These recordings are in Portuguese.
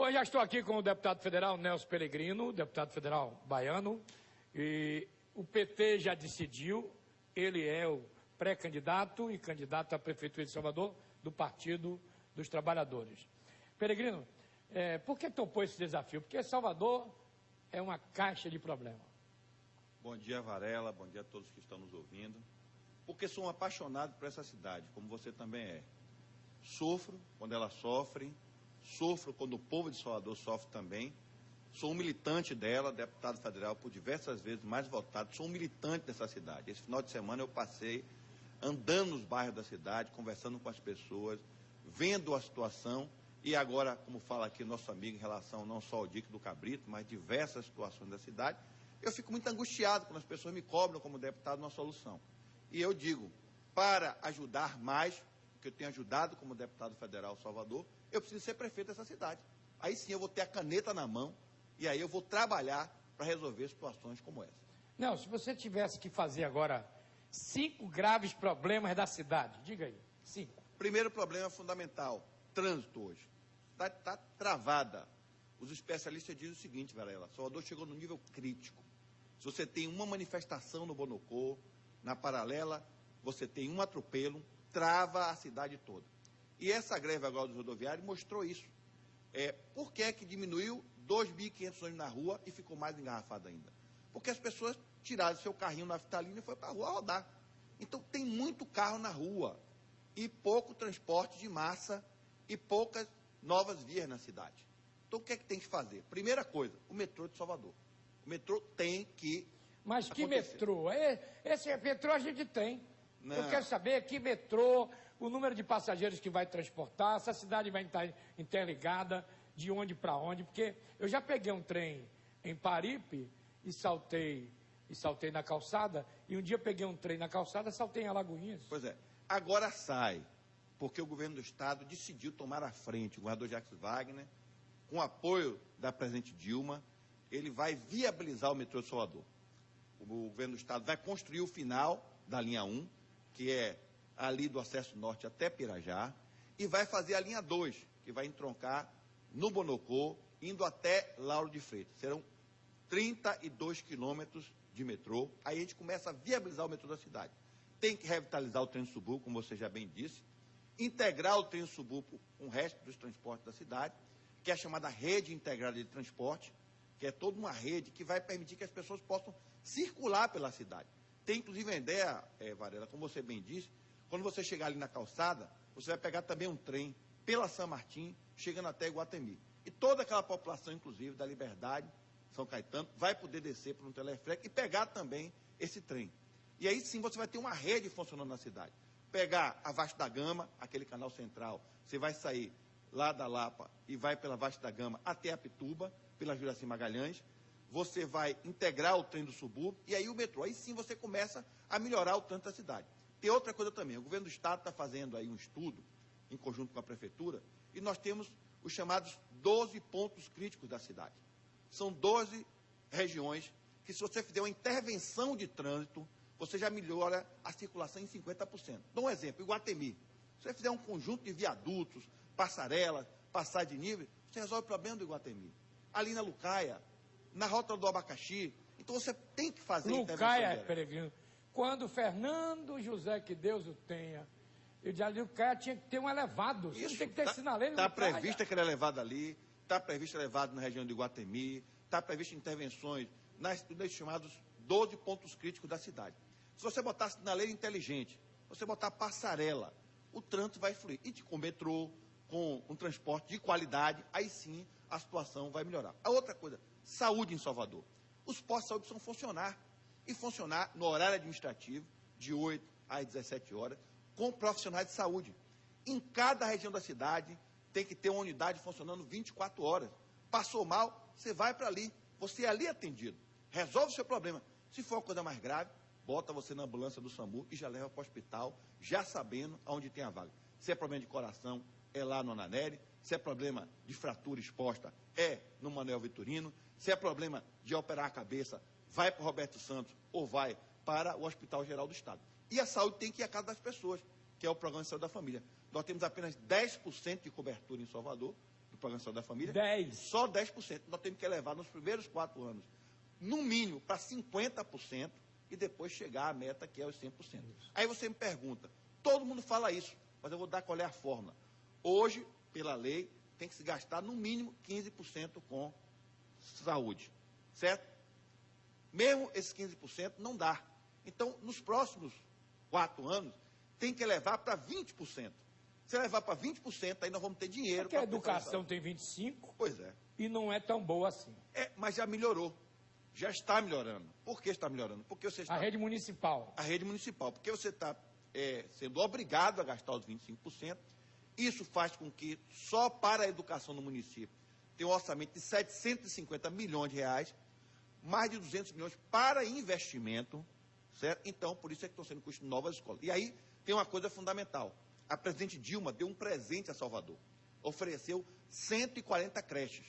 Bom, já estou aqui com o deputado federal Nelson Pellegrino, deputado federal baiano, e o PT já decidiu, ele é o pré-candidato e candidato à Prefeitura de Salvador do Partido dos Trabalhadores. Pellegrino, por que topou esse desafio? Porque Salvador é uma caixa de problemas. Bom dia, Varela, bom dia a todos que estão nos ouvindo. Porque sou um apaixonado por essa cidade, como você também é. Sofro quando ela sofre, sofro quando o povo de Salvador sofre também. Sou um militante dela, deputado federal por diversas vezes mais votado, sou um militante dessa cidade. Esse final de semana eu passei andando nos bairros da cidade, conversando com as pessoas, vendo a situação e agora, como fala aqui nosso amigo em relação não só ao dique do Cabrito, mas diversas situações da cidade, eu fico muito angustiado quando as pessoas me cobram como deputado uma solução. E eu digo, para ajudar mais, que eu tenho ajudado como deputado federal Salvador, eu preciso ser prefeito dessa cidade. Aí sim eu vou ter a caneta na mão e aí eu vou trabalhar para resolver situações como essa. Não, se você tivesse que fazer agora 5 graves problemas da cidade, diga aí, 5. Primeiro problema fundamental, trânsito hoje. Está travada. Os especialistas dizem o seguinte, Varela, Salvador chegou no nível crítico. Se você tem uma manifestação no Bonocô, na Paralela, você tem um atropelo, trava a cidade toda. E essa greve agora dos rodoviários mostrou isso. Por que diminuiu 2.500 ônibus na rua e ficou mais engarrafado ainda? Porque as pessoas tiraram seu carrinho na naftalina e foram para a rua rodar. Então tem muito carro na rua e pouco transporte de massa e poucas novas vias na cidade. Então o que é que tem que fazer? Primeira coisa, o metrô de Salvador. O metrô tem que Mas que acontecer. metrô? Esse metrô a gente tem. Não. Eu quero saber que metrô, o número de passageiros que vai transportar, se a cidade vai estar interligada, de onde para onde, porque eu já peguei um trem em Paripe e saltei na calçada, e um dia peguei um trem na calçada e saltei em Alagoinhas. Pois é, agora sai, porque o governo do estado decidiu tomar a frente, o governador Jacques Wagner, com apoio da presidente Dilma, ele vai viabilizar o metrô de Salvador. O governo do estado vai construir o final da linha 1, que é ali do acesso norte até Pirajá, e vai fazer a linha 2, que vai entroncar no Bonocô, indo até Lauro de Freitas. Serão 32 quilômetros de metrô, aí a gente começa a viabilizar o metrô da cidade. Tem que revitalizar o trem suburbo, como você já bem disse, integrar o trem suburbo com o resto dos transportes da cidade, que é a chamada rede integrada de transporte, que é toda uma rede que vai permitir que as pessoas possam circular pela cidade. Tem inclusive a ideia, Varela, como você bem disse, quando você chegar ali na calçada, você vai pegar também um trem pela São Martim, chegando até Iguatemi. E toda aquela população, inclusive, da Liberdade, São Caetano, vai poder descer por um teleférico e pegar também esse trem. E aí sim você vai ter uma rede funcionando na cidade. Pegar a Vasco da Gama, aquele canal central, você vai sair lá da Lapa e vai pela Vasco da Gama até a Pituba, pela Juraci Magalhães, você vai integrar o trem do subúrbio e aí o metrô. Aí sim você começa a melhorar o trânsito da cidade. Tem outra coisa também, o governo do estado está fazendo aí um estudo, em conjunto com a prefeitura, e nós temos os chamados 12 pontos críticos da cidade. São 12 regiões que, se você fizer uma intervenção de trânsito, você já melhora a circulação em 50%. Dou um exemplo, Iguatemi. Se você fizer um conjunto de viadutos, passarelas, passagem de nível, você resolve o problema do Iguatemi. Ali na Lucaia, na Rota do Abacaxi. Então você tem que fazer Lucaia, Pellegrino. Quando Fernando José, que Deus o tenha, eu já li, o cara tinha que ter um elevado. Isso, tem que ter sinaleiro. Está previsto aquele elevado ali, está previsto elevado na região de Iguatemi, está previsto intervenções nas chamados 12 pontos críticos da cidade. Se você botar sinaleiro inteligente, você botar passarela, o trânsito vai fluir. E com metrô, com um transporte de qualidade, aí sim a situação vai melhorar. A outra coisa, saúde em Salvador. Os postos de saúde precisam funcionar. E funcionar no horário administrativo, de 8 às 17 horas, com profissionais de saúde. Em cada região da cidade tem que ter uma unidade funcionando 24 horas. Passou mal, você vai para ali. Você é ali atendido. Resolve o seu problema. Se for uma coisa mais grave, bota você na ambulância do SAMU e já leva para o hospital, já sabendo aonde tem a vaga. Se é problema de coração, é lá no Ananeri. Se é problema de fratura exposta, é no Manuel Vitorino. Se é problema de operar a cabeça, vai para o Roberto Santos ou vai para o Hospital Geral do Estado. E a saúde tem que ir à casa das pessoas, que é o Programa de Saúde da Família. Nós temos apenas 10% de cobertura em Salvador, do Programa Saúde da Família. 10. Só 10%. Nós temos que elevar nos primeiros 4 anos, no mínimo, para 50% e depois chegar à meta, que é os 100%. Aí você me pergunta, todo mundo fala isso, mas eu vou dar qual é a fórmula. Hoje, pela lei, tem que se gastar no mínimo 15% com saúde, certo? Mesmo esses 15% não dá. Então, nos próximos 4 anos, tem que elevar para 20%. Se levar para 20%, aí nós vamos ter dinheiro. Porque a educação tem 25%. Pois é. E não é tão boa assim. Mas já melhorou. Já está melhorando. Por que está melhorando? Porque você está... A rede municipal. A rede municipal. Porque você está sendo obrigado a gastar os 25%. Isso faz com que, só para a educação no município, tenha um orçamento de 750 milhões de reais, mais de 200 milhões para investimento, certo? Então, por isso é que estão sendo construídas novas escolas. E aí, tem uma coisa fundamental. A presidente Dilma deu um presente a Salvador. Ofereceu 140 creches.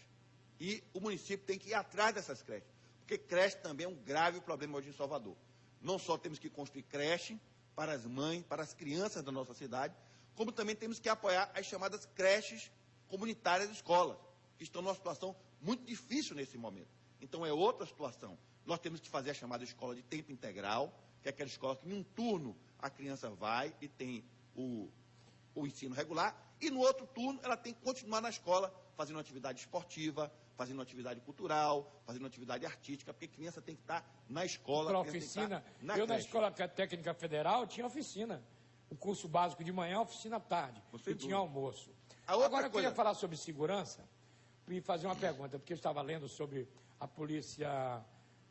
E o município tem que ir atrás dessas creches. Porque creche também é um grave problema hoje em Salvador. Não só temos que construir creche para as mães, para as crianças da nossa cidade, como também temos que apoiar as chamadas creches comunitárias de escolas, que estão numa situação muito difícil nesse momento. Então, é outra situação. Nós temos que fazer a chamada escola de tempo integral, que é aquela escola que, em um turno, a criança vai e tem o ensino regular, e no outro turno, ela tem que continuar na escola, fazendo uma atividade esportiva, fazendo uma atividade cultural, fazendo uma atividade artística, porque a criança tem que estar na escola. Para oficina. Na Escola Técnica Federal tinha oficina. O curso básico de manhã, oficina à tarde. E tinha almoço. Agora, eu queria falar sobre segurança e fazer uma pergunta, porque eu estava lendo sobre a Polícia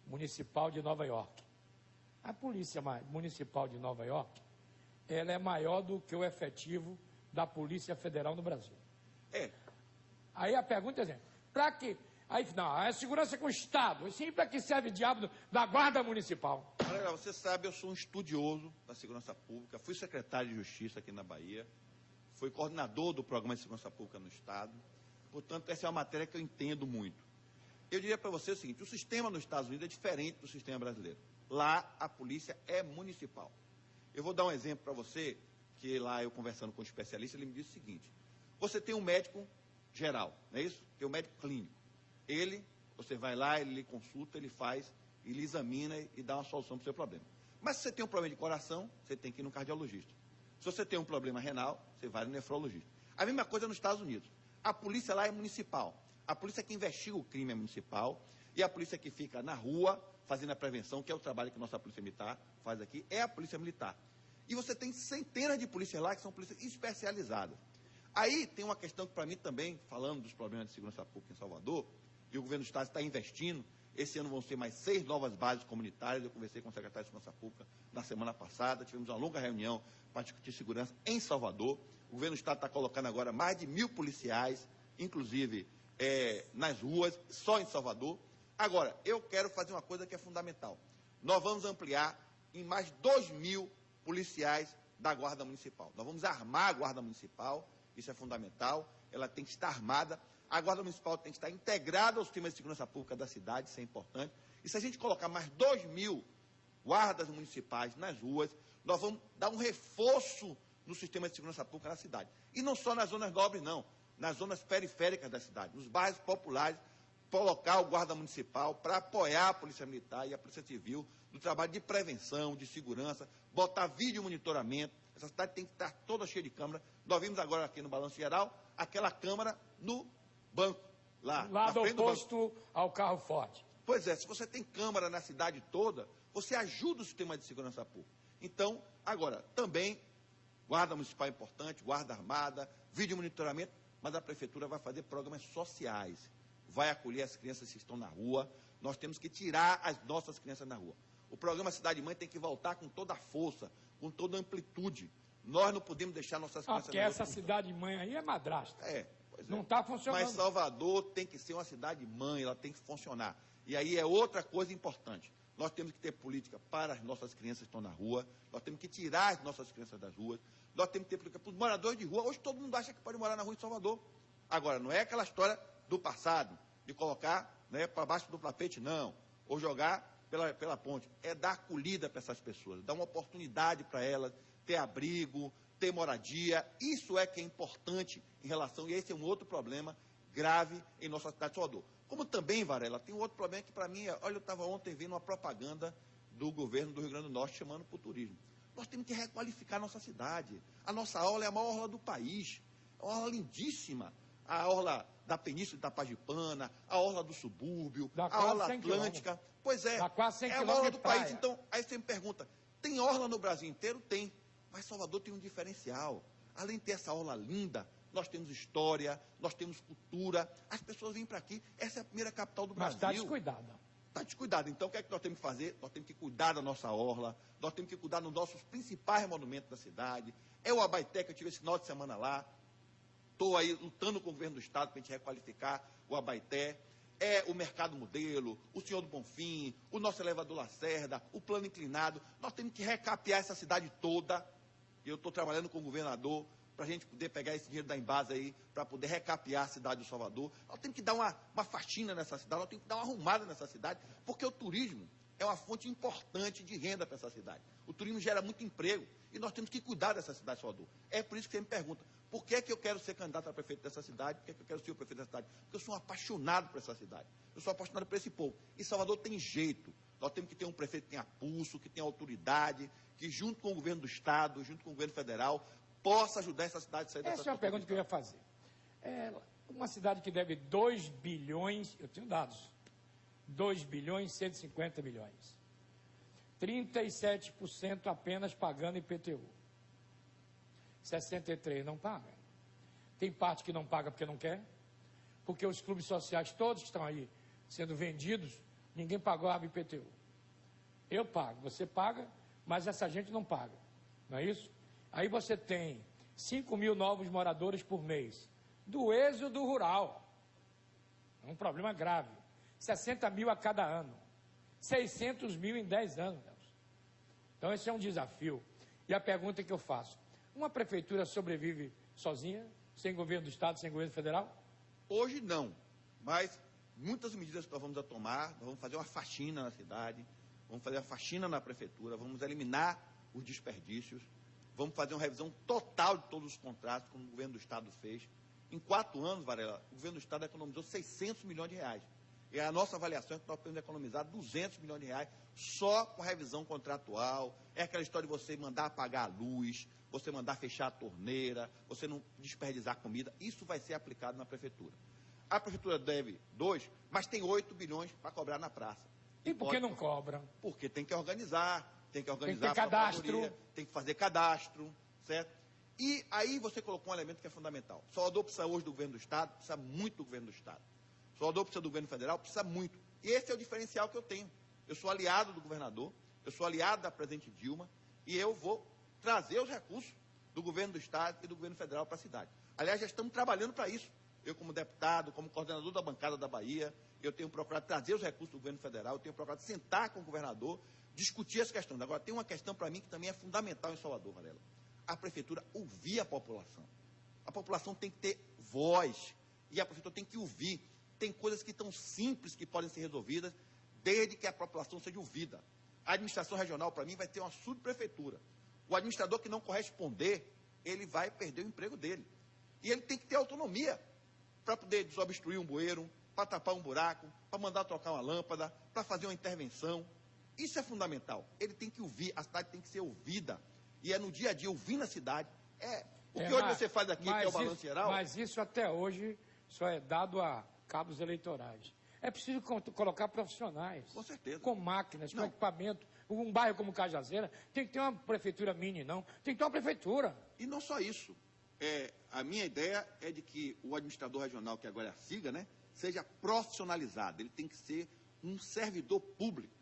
Municipal de Nova York. A Polícia Municipal de Nova York, ela é maior do que o efetivo da Polícia Federal no Brasil. Aí a pergunta é, para quê? Aí, não, a segurança é com o Estado. E sim, para que serve o diabo da Guarda Municipal? Olha, você sabe, eu sou um estudioso da segurança pública, fui secretário de Justiça aqui na Bahia, fui coordenador do Programa de Segurança Pública no Estado, portanto, essa é uma matéria que eu entendo muito. Eu diria para você o seguinte, o sistema nos Estados Unidos é diferente do sistema brasileiro. Lá, a polícia é municipal. Eu vou dar um exemplo para você, que lá eu conversando com um especialista, ele me disse o seguinte, você tem um médico geral, não é isso? Tem um médico clínico. Você vai lá, ele lhe consulta, ele faz, ele examina e dá uma solução para o seu problema. Mas se você tem um problema de coração, você tem que ir no cardiologista. Se você tem um problema renal, você vai no nefrologista. A mesma coisa nos Estados Unidos. A polícia lá é municipal. A polícia que investiga o crime é municipal. E a polícia que fica na rua, fazendo a prevenção, que é o trabalho que a nossa polícia militar faz aqui, é a polícia militar. E você tem centenas de polícias lá que são polícias especializadas. Aí tem uma questão que, para mim, também, falando dos problemas de segurança pública em Salvador, e o governo do Estado está investindo. Esse ano vão ser mais 6 novas bases comunitárias. Eu conversei com o secretário de Segurança Pública na semana passada. Tivemos uma longa reunião para discutir segurança em Salvador. O governo do Estado está colocando agora mais de 1.000 policiais, inclusive nas ruas, só em Salvador. Agora, eu quero fazer uma coisa que é fundamental. Nós vamos ampliar em mais 2.000 policiais da Guarda Municipal. Nós vamos armar a Guarda Municipal, isso é fundamental. Ela tem que estar armada. A Guarda Municipal tem que estar integrada ao sistema de segurança pública da cidade, isso é importante. E se a gente colocar mais 2.000 guardas municipais nas ruas, nós vamos dar um reforço no sistema de segurança pública na cidade. E não só nas zonas nobres, não. Nas zonas periféricas da cidade, nos bairros populares, colocar o guarda municipal para apoiar a Polícia Militar e a Polícia Civil no trabalho de prevenção, de segurança, botar vídeo monitoramento. Essa cidade tem que estar toda cheia de câmera. Nós vimos agora aqui no Balanço Geral, aquela câmera no banco, lá do oposto ao carro forte. Pois é, se você tem câmera na cidade toda, você ajuda o sistema de segurança pública. Então, agora, também, guarda municipal é importante, guarda armada, vídeo monitoramento, mas a prefeitura vai fazer programas sociais, vai acolher as crianças que estão na rua, nós temos que tirar as nossas crianças na rua. O programa Cidade Mãe tem que voltar com toda a força, com toda a amplitude. Nós não podemos deixar nossas crianças porque essa Cidade Mãe aí é madrasta. Não é. está funcionando. Mas Salvador tem que ser uma cidade-mãe, ela tem que funcionar. E aí é outra coisa importante. Nós temos que ter política para as nossas crianças que estão na rua, nós temos que tirar as nossas crianças das ruas, nós temos que ter política para os moradores de rua. Hoje todo mundo acha que pode morar na rua de Salvador. Agora, não é aquela história do passado, de colocar para baixo do tapete, não, ou jogar pela ponte. É dar acolhida para essas pessoas, dar uma oportunidade para elas, ter abrigo, ter moradia. Isso é que é importante em relação, e esse é um outro problema grave em nossa cidade de Salvador. Como também, Varela, tem um outro problema que, para mim, olha, eu estava ontem vendo uma propaganda do governo do Rio Grande do Norte chamando para o turismo. Nós temos que requalificar a nossa cidade. A nossa orla é a maior orla do país. É uma orla lindíssima. A orla da Península de Itapajipana, a orla do subúrbio, a orla atlântica. Pois é, é a orla do país. Então, aí você me pergunta, tem orla no Brasil inteiro? Tem. Mas Salvador tem um diferencial. Além de ter essa orla linda, nós temos história, nós temos cultura. As pessoas vêm para aqui. Essa é a primeira capital do Brasil. Mas está descuidada. Está descuidado. Então, o que é que nós temos que fazer? Nós temos que cuidar da nossa orla, nós temos que cuidar dos nossos principais monumentos da cidade. É o Abaeté, que eu tive esse final de semana lá. Estou aí lutando com o governo do Estado para a gente requalificar o Abaeté. É o Mercado Modelo, o Senhor do Bonfim, o nosso elevador Lacerda, o plano inclinado. Nós temos que recapear essa cidade toda. Eu estou trabalhando com o governador para a gente poder pegar esse dinheiro da Embasa aí, para poder recapear a cidade de Salvador. Nós temos que dar uma faxina nessa cidade, nós temos que dar uma arrumada nessa cidade, porque o turismo é uma fonte importante de renda para essa cidade. O turismo gera muito emprego e nós temos que cuidar dessa cidade de Salvador. É por isso que você me pergunta, por que é que eu quero ser candidato a prefeito dessa cidade? Por que é que eu quero ser o prefeito dessa cidade? Porque eu sou apaixonado por essa cidade. Eu sou apaixonado por esse povo. E Salvador tem jeito. Nós temos que ter um prefeito que tenha pulso, que tenha autoridade, que junto com o governo do Estado, junto com o governo federal, possa ajudar essa cidade a sair dessa situação. Essa é uma pergunta que eu ia fazer. É uma cidade que deve 2 bilhões, eu tenho dados, 2 bilhões e 150 milhões. 37% apenas pagando IPTU. 63% não paga. Tem parte que não paga porque não quer, porque os clubes sociais todos que estão aí sendo vendidos, ninguém pagou a IPTU. Eu pago, você paga, mas essa gente não paga. Não é isso? Aí você tem 5 mil novos moradores por mês, do êxodo rural. É um problema grave. 60 mil a cada ano. 600 mil em 10 anos. Então esse é um desafio. E a pergunta que eu faço, uma prefeitura sobrevive sozinha, sem governo do Estado, sem governo federal? Hoje não, mas muitas medidas que nós vamos tomar, nós vamos fazer uma faxina na cidade, vamos fazer uma faxina na prefeitura, vamos eliminar os desperdícios, vamos fazer uma revisão total de todos os contratos, como o governo do Estado fez. Em 4 anos, Varela, o governo do Estado economizou 600 milhões de reais. E a nossa avaliação é que nós podemos economizar 200 milhões de reais só com a revisão contratual. É aquela história de você mandar apagar a luz, você mandar fechar a torneira, você não desperdiçar comida. Isso vai ser aplicado na prefeitura. A prefeitura deve 2, mas tem 8 bilhões para cobrar na praça. E por que não cobra? Porque tem que organizar, tem que ter cadastro. Tem que fazer cadastro, certo? E aí você colocou um elemento que é fundamental. Salvador precisa hoje do governo do Estado, precisa muito do governo do Estado. Salvador precisa do governo federal, precisa muito. E esse é o diferencial que eu tenho. Eu sou aliado do governador, eu sou aliado da presidente Dilma, e eu vou trazer os recursos do governo do Estado e do governo federal para a cidade. Aliás, já estamos trabalhando para isso. Eu, como deputado, como coordenador da bancada da Bahia, eu tenho procurado trazer os recursos do governo federal, eu tenho procurado sentar com o governador, discutir as questões. Agora, tem uma questão para mim que também é fundamental em Salvador, Varela. A prefeitura ouvir a população. A população tem que ter voz, e a prefeitura tem que ouvir. Tem coisas que estão simples que podem ser resolvidas, desde que a população seja ouvida. A administração regional, para mim, vai ter uma subprefeitura. O administrador que não corresponder, ele vai perder o emprego dele. E ele tem que ter autonomia para poder desobstruir um bueiro, para tapar um buraco, para mandar trocar uma lâmpada, para fazer uma intervenção. Isso é fundamental. Ele tem que ouvir, a cidade tem que ser ouvida. E é no dia a dia, ouvindo a cidade. O que hoje você faz aqui, que é o balanço geral... Mas isso até hoje só é dado a cabos eleitorais. É preciso colocar profissionais. Com certeza. Com máquinas, com equipamento. Um bairro como Cajazeiras tem que ter uma prefeitura mini, não. Tem que ter uma prefeitura. E não só isso. A minha ideia é de que o administrador regional, que agora é a SIGA, né, seja profissionalizado. Ele tem que ser um servidor público.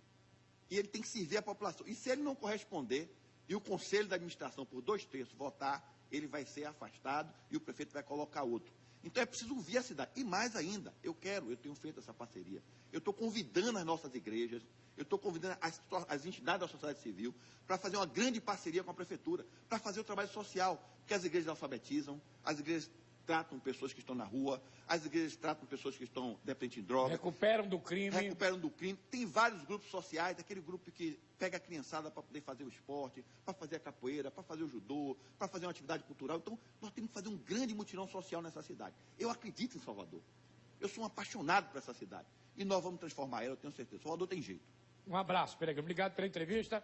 E ele tem que servir a população. E se ele não corresponder, e o conselho da administração, por 2/3, votar, ele vai ser afastado e o prefeito vai colocar outro. Então é preciso ouvir a cidade. E mais ainda, eu tenho feito essa parceria. Eu estou convidando as nossas igrejas, eu estou convidando as entidades da sociedade civil para fazer uma grande parceria com a prefeitura, para fazer o trabalho social, porque as igrejas alfabetizam, as igrejas tratam pessoas que estão na rua, as igrejas tratam pessoas que estão dependentes de drogas. Recuperam do crime. Tem vários grupos sociais, aquele grupo que pega a criançada para poder fazer o esporte, para fazer a capoeira, para fazer o judô, para fazer uma atividade cultural. Então, nós temos que fazer um grande mutirão social nessa cidade. Eu acredito em Salvador. Eu sou um apaixonado por essa cidade. E nós vamos transformar ela, eu tenho certeza. Salvador tem jeito. Um abraço, Peregrino. Obrigado pela entrevista.